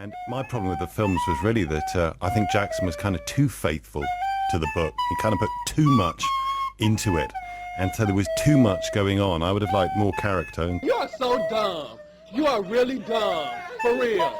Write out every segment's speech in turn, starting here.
And my problem with the films was really that I think Jackson was kind of too faithful to the book. He kind of put too much into it. And so there was too much going on. I would have liked more character. You are so dumb. You are really dumb. For real.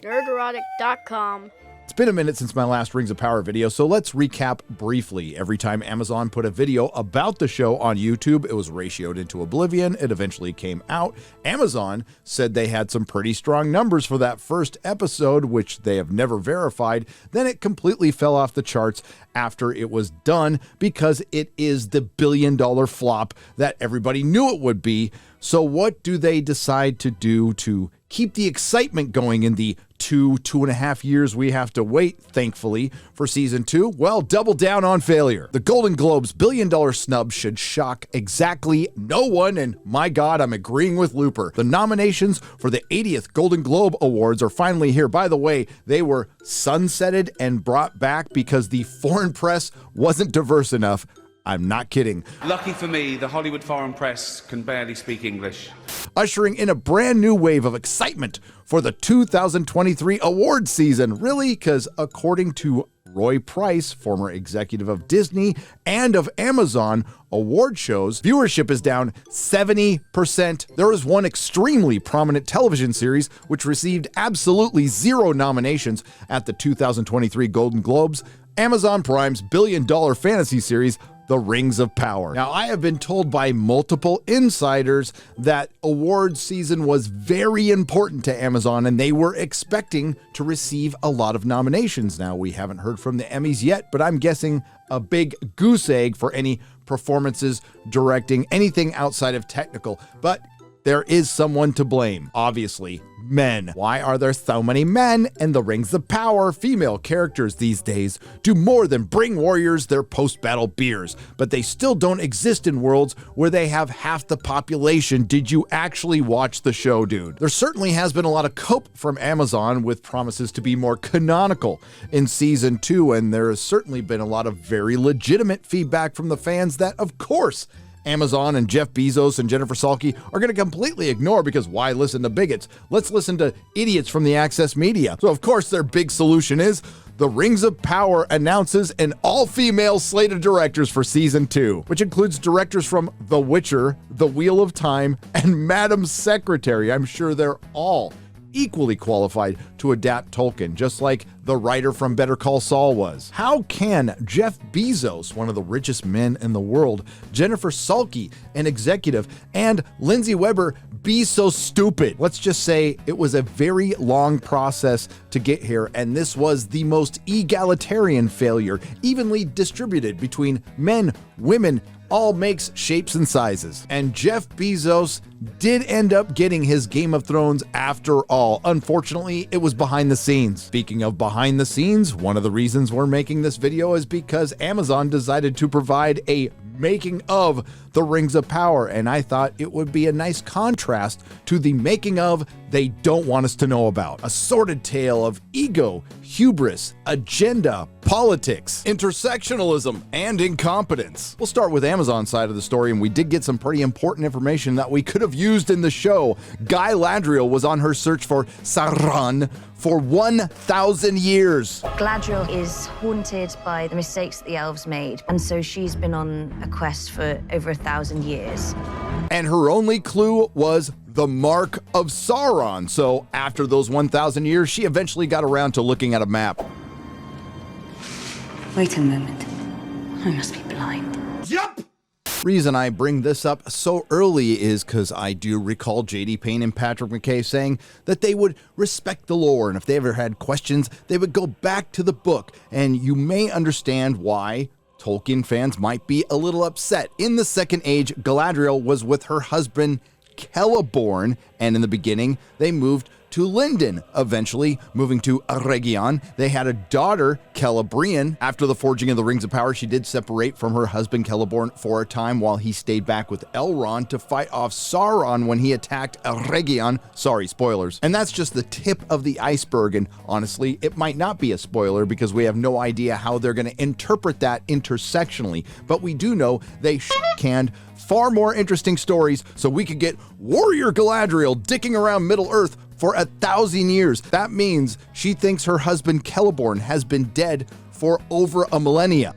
Nerdrotic.com. It's been a minute since my last Rings of Power video, so let's recap briefly. Every time Amazon put a video about the show on YouTube, it was ratioed into oblivion. It eventually came out. Amazon said they had some pretty strong numbers for that first episode, which they have never verified. Then it completely fell off the charts after it was done because it is the billion-dollar flop that everybody knew it would be. So what do they decide to do to keep the excitement going in the 2.5 years we have to wait, thankfully, for season 2? Well, double down on failure. The Golden Globes billion-dollar snub should shock exactly no one, and my God, I'm agreeing with Looper. The nominations for the 80th Golden Globe Awards are finally here. By the way, they were sunsetted and brought back because the foreign press wasn't diverse enough. I'm not kidding. Lucky for me, the Hollywood foreign press can barely speak English. Ushering in a brand new wave of excitement for the 2023 awards season. Really? Because according to Roy Price, former executive of Disney and of Amazon award shows, viewership is down 70%. There is one extremely prominent television series which received absolutely 0 nominations at the 2023 Golden Globes, Amazon Prime's billion-dollar fantasy series, The Rings of Power. Now, I have been told by multiple insiders that awards season was very important to Amazon and they were expecting to receive a lot of nominations. Now, we haven't heard from the Emmys yet, but I'm guessing a big goose egg for any performances, directing, anything outside of technical. But there is someone to blame, obviously. Men. Why are there so many men in the Rings of Power? Female characters these days do more than bring warriors their post-battle beers, but they still don't exist in worlds where they have half the population. Did you actually watch the show, dude? There certainly has been a lot of cope from Amazon with promises to be more canonical in season 2, and there has certainly been a lot of very legitimate feedback from the fans that, of course, Amazon and Jeff Bezos and Jennifer Salke are going to completely ignore because why listen to bigots? Let's listen to idiots from the access media. So, of course, their big solution is The Rings of Power announces an all-female slate of directors for season 2, which includes directors from The Witcher, The Wheel of Time, and Madam Secretary. I'm sure they're all equally qualified to adapt Tolkien, just like the writer from Better Call Saul was. How can Jeff Bezos, one of the richest men in the world, Jennifer Salke, an executive, and Lindsay Weber be so stupid? Let's just say it was a very long process to get here, and this was the most egalitarian failure, evenly distributed between men, women, all makes, shapes, and sizes. And Jeff Bezos did end up getting his Game of Thrones after all. Unfortunately, it was behind the scenes. Speaking of behind the scenes, one of the reasons we're making this video is because Amazon decided to provide a making of The Rings of Power, and I thought it would be a nice contrast to the making of they don't want us to know about. A sordid tale of ego, hubris, agenda, politics, intersectionalism, and incompetence. We'll start with Amazon's side of the story, and we did get some pretty important information that we could have used in the show. Guy Ladriel was on her search for Sauron for 1,000 years. Galadriel is haunted by the mistakes that the elves made, and so she's been on a quest for over 1,000 years. And her only clue was the Mark of Sauron. So after those 1,000 years, she eventually got around to looking at a map. Wait a moment. I must be blind. Yep! Reason I bring this up so early is because I do recall J.D. Payne and Patrick McKay saying that they would respect the lore, and if they ever had questions, they would go back to the book. And you may understand why Tolkien fans might be a little upset. In the Second Age, Galadriel was with her husband Celeborn, and in the beginning, they moved to Lindon, eventually moving to Eregion. They had a daughter, Celebrian. After the forging of the Rings of Power, she did separate from her husband Celeborn for a time while he stayed back with Elrond to fight off Sauron when he attacked Eregion. Sorry, spoilers. And that's just the tip of the iceberg, and honestly, it might not be a spoiler because we have no idea how they're going to interpret that intersectionally, but we do know they canned far more interesting stories so we could get Warrior Galadriel dicking around Middle-earth for 1,000 years. That means she thinks her husband Celeborn has been dead for over a millennia.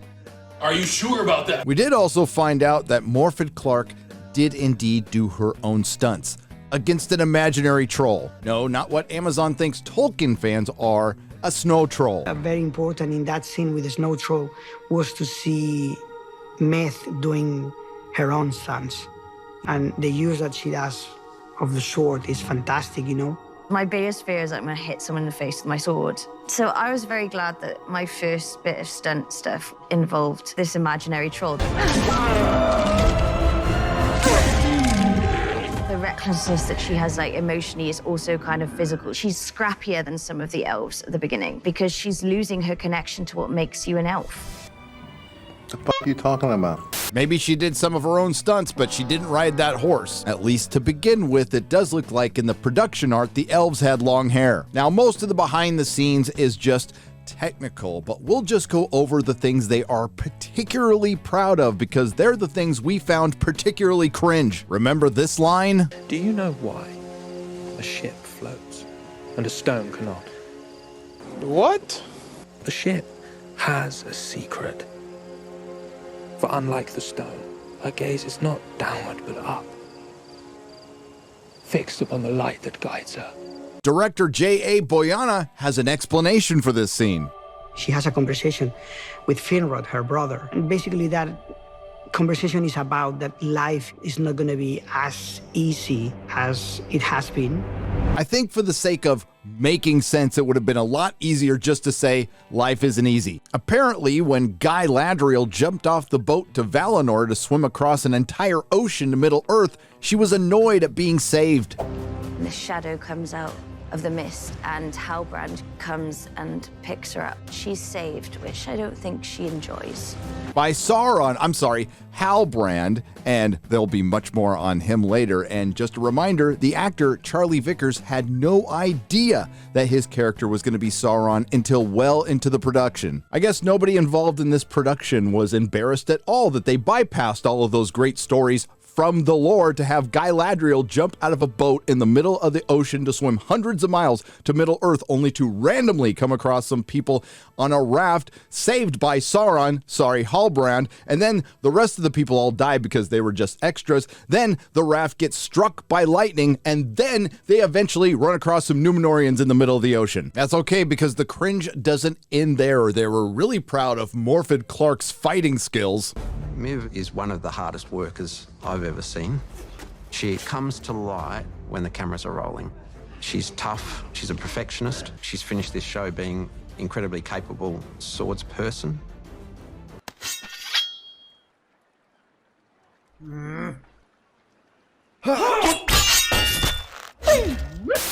Are you sure about that? We did also find out that Morfydd Clark did indeed do her own stunts against an imaginary troll. No, not what Amazon thinks Tolkien fans are, a snow troll. Very important in that scene with the snow troll was to see Myth doing her own stunts. And the use that she does of the sword is fantastic, you know? My biggest fear is that I'm going to hit someone in the face with my sword. So I was very glad that my first bit of stunt stuff involved this imaginary troll. The recklessness that she has, like, emotionally is also kind of physical. She's scrappier than some of the elves at the beginning because she's losing her connection to what makes you an elf. The fuck are you talking about? Maybe she did some of her own stunts, but she didn't ride that horse. At least to begin with, it does look like in the production art, the elves had long hair. Now, most of the behind the scenes is just technical, but we'll just go over the things they are particularly proud of because they're the things we found particularly cringe. Remember this line? Do you know why a ship floats and a stone cannot? What? A ship has a secret. For unlike the stone, her gaze is not downward but up, fixed upon the light that guides her. Director J.A. Boyana has an explanation for this scene. She has a conversation with Finrod, her brother. And basically that conversation is about that life is not going to be as easy as it has been. I think for the sake of making sense, it would have been a lot easier just to say life isn't easy. Apparently, when Galadriel jumped off the boat to Valinor to swim across an entire ocean to Middle-earth, she was annoyed at being saved. The shadow comes out of the mist and Halbrand comes and picks her up. She's saved, which I don't think she enjoys. By Halbrand, and there'll be much more on him later. And just a reminder, the actor Charlie Vickers had no idea that his character was going to be Sauron until well into the production. I guess nobody involved in this production was embarrassed at all that they bypassed all of those great stories from the lore to have Galadriel jump out of a boat in the middle of the ocean to swim hundreds of miles to Middle-earth only to randomly come across some people on a raft saved by Halbrand, and then the rest of the people all die because they were just extras. Then the raft gets struck by lightning, and then they eventually run across some Númenóreans in the middle of the ocean. That's okay because the cringe doesn't end there. They were really proud of Morfydd Clark's fighting skills. Miv is one of the hardest workers I've ever seen. She comes to light when the cameras are rolling. She's tough, she's a perfectionist. She's finished this show being incredibly capable swords person.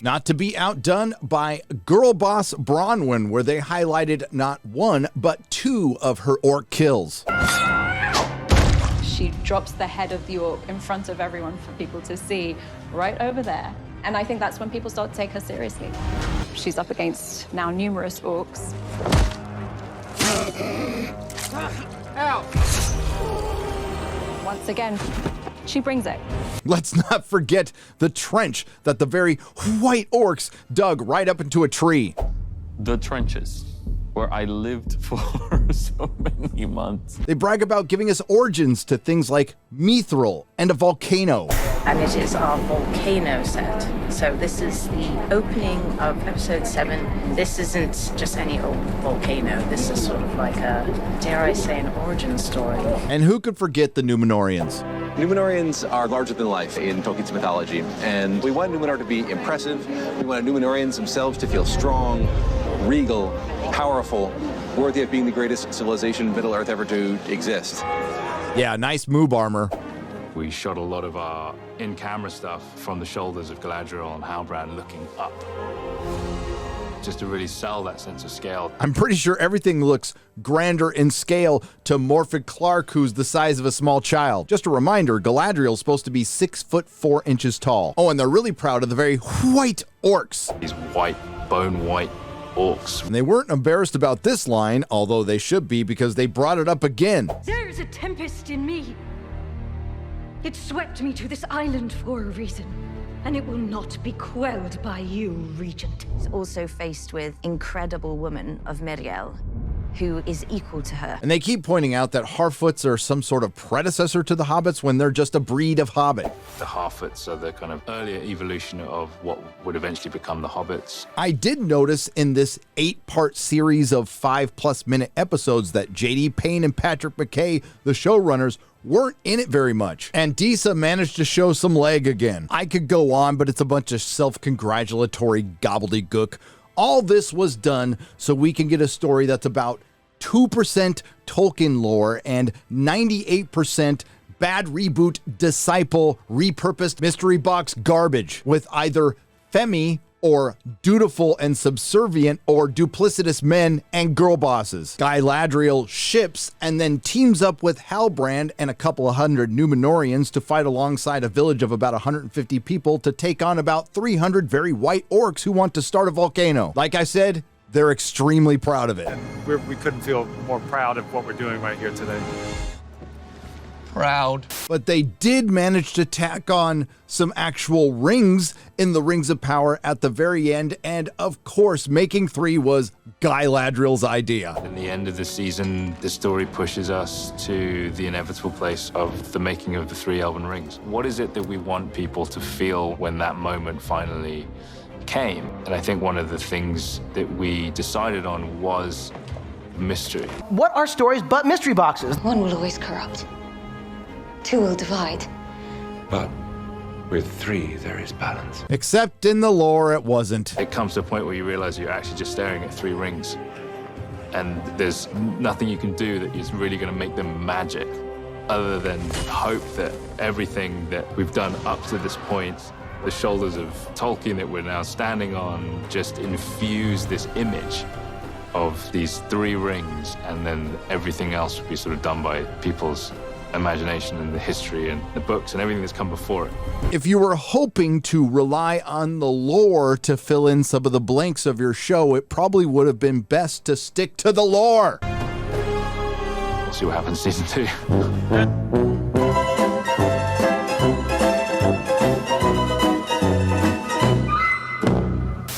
Not to be outdone by girl boss Bronwyn, where they highlighted not one, but two of her orc kills. She drops the head of the orc in front of everyone for people to see, right over there. And I think that's when people start to take her seriously. She's up against now numerous orcs. Once again, she brings it. Let's not forget the trench that the very white orcs dug right up into a tree. The trenches, where I lived for so many months. They brag about giving us origins to things like Mithril and a volcano. And it is our volcano set. So this is the opening of episode 7. This isn't just any old volcano. This is sort of like a, dare I say, an origin story. And who could forget the Númenóreans? Númenóreans are larger than life in Tolkien's mythology, and we want Númenor to be impressive. We want Númenóreans themselves to feel strong, regal, powerful, worthy of being the greatest civilization Middle-earth ever to exist. Yeah, nice moob armor. We shot a lot of our in-camera stuff from the shoulders of Galadriel and Halbrand looking up, just to really sell that sense of scale. I'm pretty sure everything looks grander in scale to Morfydd Clark, who's the size of a small child. Just a reminder, Galadriel's supposed to be 6 foot 4 inches tall. Oh, and they're really proud of the very white orcs. These white, bone white orcs. And they weren't embarrassed about this line, although they should be because they brought it up again. There is a tempest in me. It swept me to this island for a reason. and it will not be quelled by you, Regent. He's also faced with incredible woman of Miriel, who is equal to her. And they keep pointing out that Harfoots are some sort of predecessor to the Hobbits when they're just a breed of Hobbit. The Harfoots are the kind of earlier evolution of what would eventually become the Hobbits. I did notice in this 8-part series of 5+ minute episodes that J.D. Payne and Patrick McKay, the showrunners, weren't in it very much. And Disa managed to show some leg again. I could go on, but it's a bunch of self-congratulatory gobbledygook. All this was done so we can get a story that's about 2% Tolkien lore and 98% bad reboot, disciple, repurposed mystery box garbage with either Femi or dutiful and subservient or duplicitous men and girl bosses. Galadriel ships and then teams up with Halbrand and a couple of hundred Númenóreans to fight alongside a village of about 150 people to take on about 300 very white orcs who want to start a volcano. Like I said, they're extremely proud of it. We couldn't feel more proud of what we're doing right here today. Proud. But they did manage to tack on some actual rings in the Rings of Power at the very end, and of course, making 3 was Galadriel's idea. In the end of the season, the story pushes us to the inevitable place of the making of the 3 Elven Rings. What is it that we want people to feel when that moment finally came? And I think one of the things that we decided on was mystery. What are stories but mystery boxes? One will always corrupt. 2 will divide. But with 3, there is balance. Except in the lore, it wasn't. It comes to a point where you realize you're actually just staring at 3 rings. And there's nothing you can do that is really going to make them magic, other than hope that everything that we've done up to this point, the shoulders of Tolkien that we're now standing on, just infuse this image of these 3 rings, and then everything else would be sort of done by people's imagination and the history and the books and everything that's come before it. If you were hoping to rely on the lore to fill in some of the blanks of your show, it probably would have been best to stick to the lore. We'll see what happens season 2.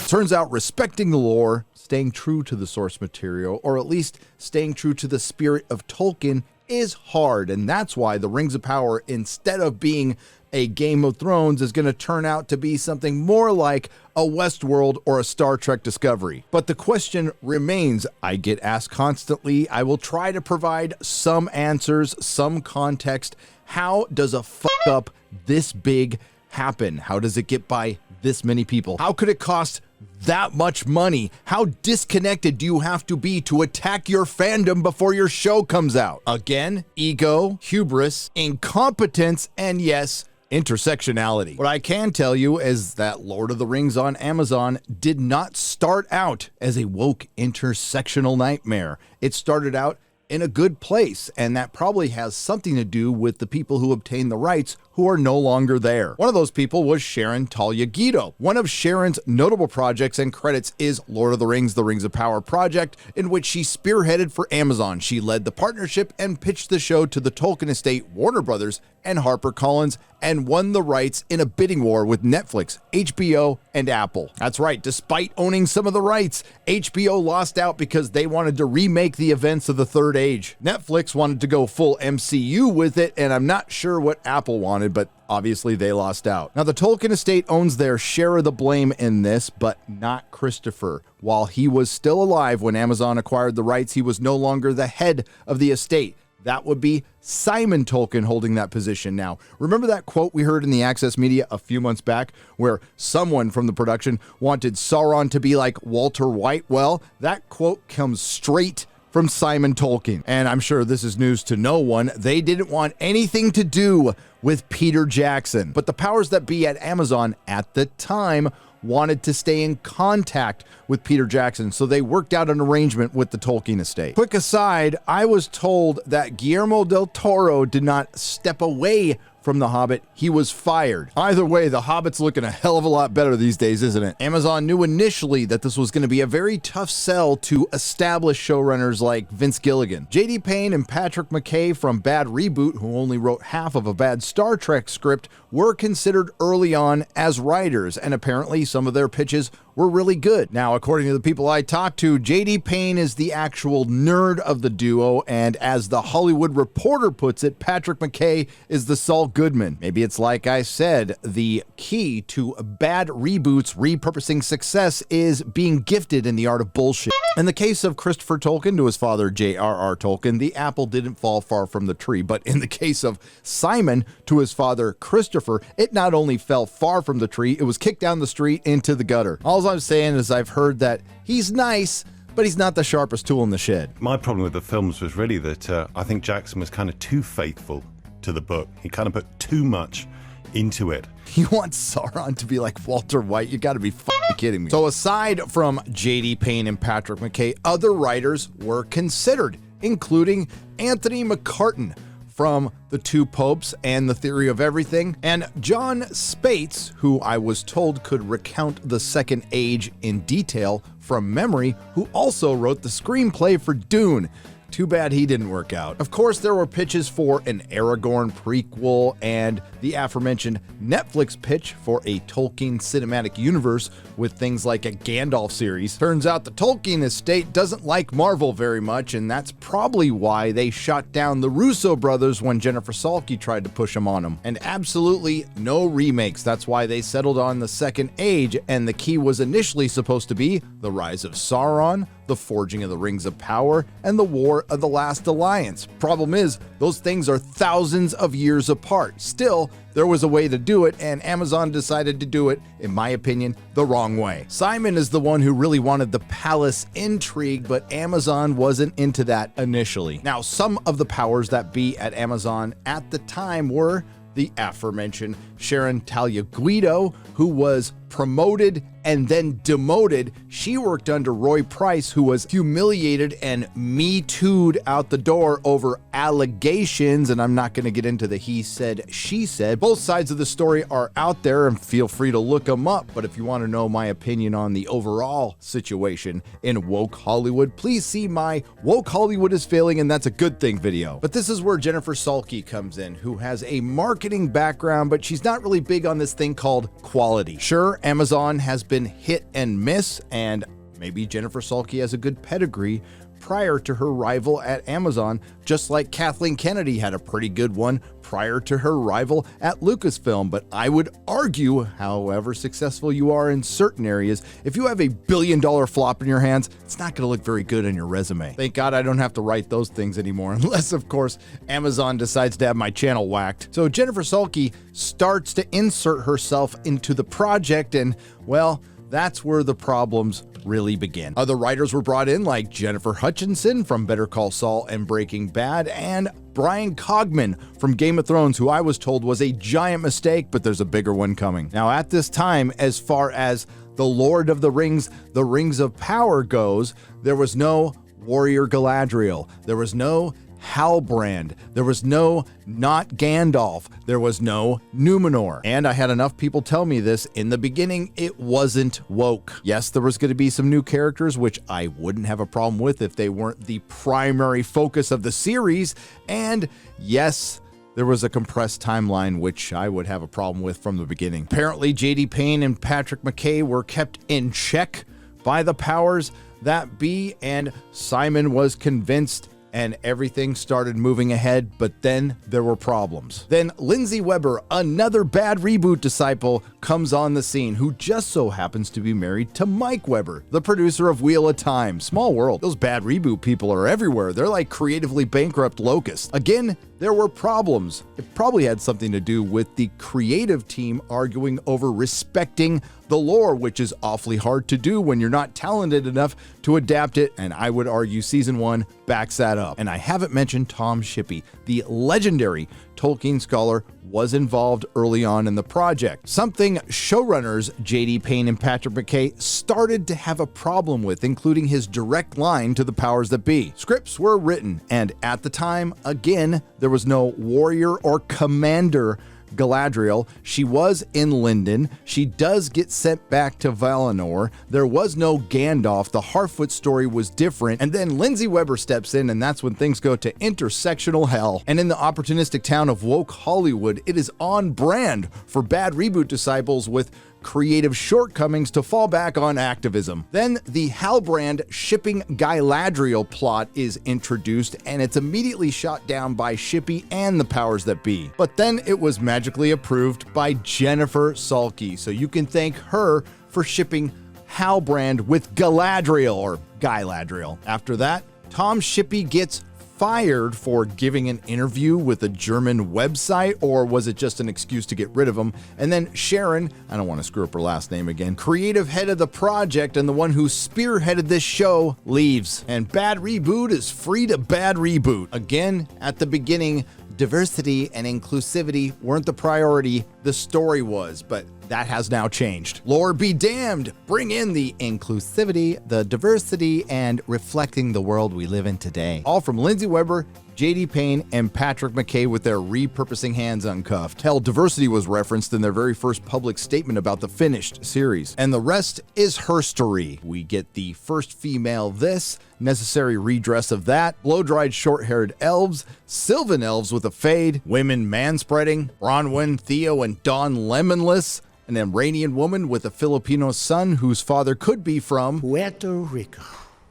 Turns out respecting the lore, staying true to the source material, or at least staying true to the spirit of Tolkien, is hard, and that's why the Rings of Power, instead of being a Game of Thrones, is going to turn out to be something more like a Westworld or a Star Trek Discovery. But the question remains, I get asked constantly, I will try to provide some answers, some context. How does a fuck up this big happen? How does it get by this many people? How could it cost that much money? How disconnected do you have to be to attack your fandom before your show comes out? Again, ego, hubris, incompetence, and yes, intersectionality. What I can tell you is that Lord of the Rings on Amazon did not start out as a woke intersectional nightmare. It started out in a good place, and that probably has something to do with the people who obtained the rights who are no longer there. One of those people was Sharon Talia Guido. One of Sharon's notable projects and credits is Lord of the Rings, The Rings of Power project, in which she spearheaded for Amazon. She led the partnership and pitched the show to the Tolkien estate, Warner Brothers, and HarperCollins, and won the rights in a bidding war with Netflix, HBO, and Apple. That's right, despite owning some of the rights, HBO lost out because they wanted to remake the events of the Third Age. Netflix wanted to go full MCU with it, and I'm not sure what Apple wanted, but obviously they lost out. Now, the Tolkien estate owns their share of the blame in this, but not Christopher. While he was still alive when Amazon acquired the rights, he was no longer the head of the estate. That would be Simon Tolkien holding that position now. Remember that quote we heard in the Access Media a few months back where someone from the production wanted Sauron to be like Walter White? Well, that quote comes straight from Simon Tolkien. And I'm sure this is news to no one. They didn't want anything to do with Peter Jackson. But the powers that be at Amazon at the time wanted to stay in contact with Peter Jackson, so they worked out an arrangement with the Tolkien estate. Quick aside, I was told that Guillermo del Toro did not step away from The Hobbit, he was fired. Either way, The Hobbit's looking a hell of a lot better these days, isn't it? Amazon knew initially that this was going to be a very tough sell to established showrunners like Vince Gilligan. J.D. Payne and Patrick McKay from Bad Reboot, who only wrote half of a bad Star Trek script, were considered early on as writers, and apparently some of their pitches were really good. Now, according to the people I talked to, J.D. Payne is the actual nerd of the duo, and as The Hollywood Reporter puts it, Patrick McKay is the Saul Goodman. Maybe it's like I said, the key to Bad Reboot's repurposing success is being gifted in the art of bullshit. In the case of Christopher Tolkien to his father J.R.R. Tolkien, the apple didn't fall far from the tree, but in the case of Simon to his father Christopher, it not only fell far from the tree, it was kicked down the street into the gutter. All I'm saying is I've heard that he's nice, but he's not the sharpest tool in the shed. My problem with the films was really that I think Jackson was kind of too faithful to the book. He kind of put too much into it. You want Sauron to be like Walter White? You gotta be fucking kidding me. So aside from J.D. Payne and Patrick McKay, other writers were considered, including Anthony McCartan from The Two Popes and The Theory of Everything, and John Spates, who I was told could recount the Second Age in detail from memory, who also wrote the screenplay for Dune. Too bad he didn't work out. Of course, there were pitches for an Aragorn prequel and the aforementioned Netflix pitch for a Tolkien cinematic universe with things like a Gandalf series. Turns out the Tolkien estate doesn't like Marvel very much, and that's probably why they shot down the Russo brothers when Jennifer Salke tried to push them on them. And absolutely no remakes. That's why they settled on The Second Age, and the key was initially supposed to be the rise of Sauron, the forging of the Rings of Power, and the War of the Last Alliance. Problem is, those things are thousands of years apart. Still, there was a way to do it, and Amazon decided to do it, in my opinion, the wrong way. Simon is the one who really wanted the palace intrigue, but Amazon wasn't into that initially. Now, some of the powers that be at Amazon at the time were the aforementioned Sharon Talia Guido, who was promoted and then demoted. She worked under Roy Price, who was humiliated and Me Too'd out the door over allegations, and I'm not going to get into the he said, she said. Both sides of the story are out there, and feel free to look them up, but if you want to know my opinion on the overall situation in woke Hollywood, please see my Woke Hollywood is Failing and That's a Good Thing video. But this is where Jennifer Salke comes in, who has a marketing background, but she's not really big on this thing called quality. Sure, Amazon has been hit and miss, and maybe Jennifer Salke has a good pedigree prior to her rival at Amazon, just like Kathleen Kennedy had a pretty good one prior to her rival at Lucasfilm. But I would argue, however successful you are in certain areas, if you have a billion-dollar flop in your hands, it's not going to look very good on your resume. Thank God I don't have to write those things anymore, unless, of course, Amazon decides to have my channel whacked. So Jennifer Salke starts to insert herself into the project, and, well, that's where the problems really begin. Other writers were brought in, like Jennifer Hutchinson from Better Call Saul and Breaking Bad, and Brian Cogman from Game of Thrones, who I was told was a giant mistake, but there's a bigger one coming. Now, at this time, as far as the Lord of the Rings, the Rings of Power goes, there was no Warrior Galadriel. There was no Halbrand. There was no not Gandalf. There was no Numenor. And I had enough people tell me this in the beginning, it wasn't woke. Yes, there was going to be some new characters, which I wouldn't have a problem with if they weren't the primary focus of the series. And yes, there was a compressed timeline, which I would have a problem with from the beginning. Apparently, J.D. Payne and Patrick McKay were kept in check by the powers that be, and Simon was convinced, and everything started moving ahead, but then there were problems. Then Lindsay Weber, another Bad Reboot disciple, comes on the scene, who just so happens to be married to Mike Weber, the producer of Wheel of Time. Small world. Those Bad Reboot people are everywhere. They're like creatively bankrupt locusts. Again, there were problems. It probably had something to do with the creative team arguing over respecting the lore, which is awfully hard to do when you're not talented enough to adapt it, and I would argue season 1 backs that up. And I haven't mentioned Tom Shippey, the legendary Tolkien scholar, was involved early on in the project. Something showrunners J.D. Payne and Patrick McKay started to have a problem with, including his direct line to the powers that be. Scripts were written, and at the time, again, there was no warrior or commander Galadriel. She was in Lindon. She does get sent back to Valinor. There was no Gandalf. The Harfoot story was different. And then Lindsay Weber steps in, and that's when things go to intersectional hell. And in the opportunistic town of woke Hollywood, it is on brand for bad reboot disciples with creative shortcomings to fall back on activism. Then the Halbrand shipping Galadriel plot is introduced, and it's immediately shot down by Shippy and the powers that be. But then it was magically approved by Jennifer Salke, so you can thank her for shipping Halbrand with Galadriel, or Guyladriel. After that, Tom Shippey gets fired for giving an interview with a German website, or was it just an excuse to get rid of him? And then Sharon, I don't want to screw up her last name again, creative head of the project and the one who spearheaded this show, leaves. And Bad Reboot is free to bad reboot. Again, at the beginning, diversity and inclusivity weren't the priority, the story was, but that has now changed. Lord be damned, bring in the inclusivity, the diversity, and reflecting the world we live in today. All from Lindsay Weber, J.D. Payne, and Patrick McKay with their repurposing hands uncuffed. Hell, diversity was referenced in their very first public statement about the finished series. And the rest is herstory. We get the first female this, necessary redress of that, blow-dried short-haired elves, Sylvan elves with a fade, women manspreading, Bronwyn, Theo, and Dawn Lemonless, an Iranian woman with a Filipino son whose father could be from Puerto Rico.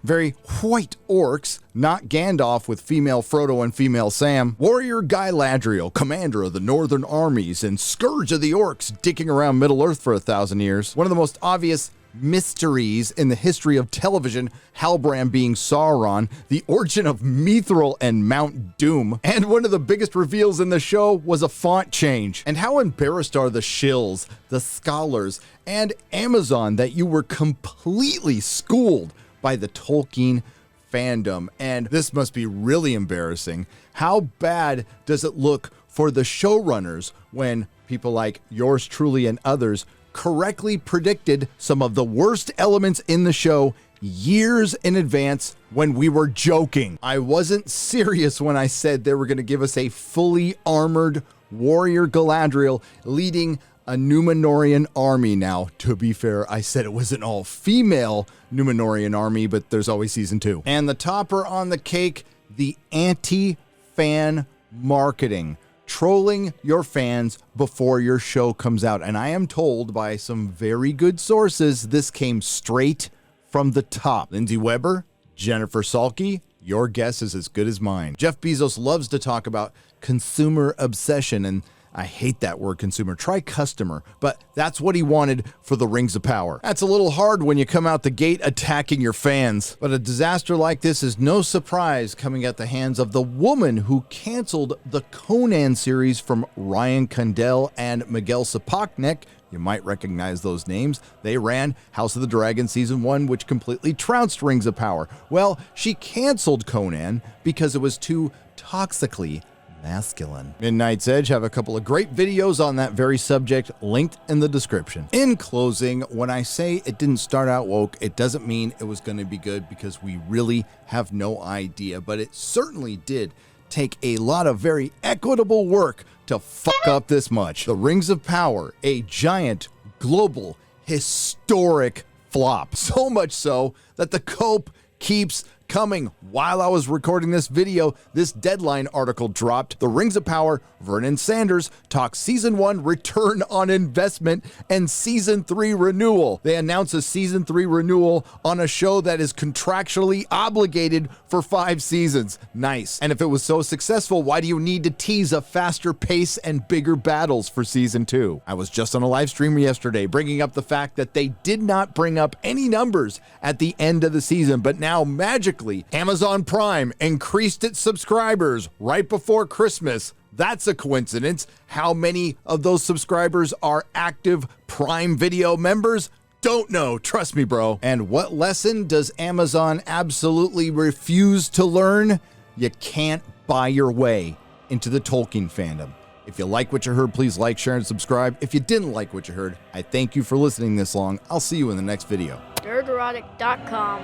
Very white orcs, not Gandalf with female Frodo and female Sam. Warrior Galadriel, commander of the Northern armies and scourge of the orcs, dicking around Middle-earth for 1,000 years. One of the most obvious mysteries in the history of television, Halbrand being Sauron, the origin of Mithril and Mount Doom, and one of the biggest reveals in the show was a font change. And how embarrassed are the shills, the scholars, and Amazon that you were completely schooled by the Tolkien fandom. And this must be really embarrassing. How bad does it look for the showrunners when people like yours truly and others correctly predicted some of the worst elements in the show years in advance when we were joking? I wasn't serious when I said they were going to give us a fully armored warrior Galadriel leading a Númenórean army. Now, to be fair, I said it was an all-female Númenórean army, but there's always season 2. And the topper on the cake, the anti-fan marketing. Trolling your fans before your show comes out. And I am told by some very good sources this came straight from the top. Lindsay Weber, Jennifer Salke, your guess is as good as mine. Jeff Bezos loves to talk about consumer obsession, and I hate that word consumer. Try customer, but that's what he wanted for the Rings of Power. That's a little hard when you come out the gate attacking your fans. But a disaster like this is no surprise coming at the hands of the woman who canceled the Conan series from Ryan Condell and Miguel Sapochnik. You might recognize those names. They ran House of the Dragon Season 1, which completely trounced Rings of Power. Well, she canceled Conan because it was too toxically masculine. Midnight's Edge have a couple of great videos on that very subject linked in the description. In closing, when I say it didn't start out woke, it doesn't mean it was going to be good, because we really have no idea, but it certainly did take a lot of very equitable work to fuck up this much. The Rings of Power, a giant, global, historic flop. So much so that the cope keeps coming. While I was recording this video, this Deadline article dropped. The Rings of Power, Vernon Sanders talks Season 1 return on investment and Season 3 renewal. They announce a Season 3 renewal on a show that is contractually obligated for 5 seasons. Nice. And if it was so successful, why do you need to tease a faster pace and bigger battles for Season 2? I was just on a live stream yesterday bringing up the fact that they did not bring up any numbers at the end of the season, but now magically Amazon Prime increased its subscribers right before Christmas. That's a coincidence. How many of those subscribers are active Prime Video members? Don't know. Trust me, bro. And what lesson does Amazon absolutely refuse to learn? You can't buy your way into the Tolkien fandom. If you like what you heard, please like, share, and subscribe. If you didn't like what you heard, I thank you for listening this long. I'll see you in the next video. Nerdrotic.com.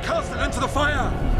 Cast it into the fire!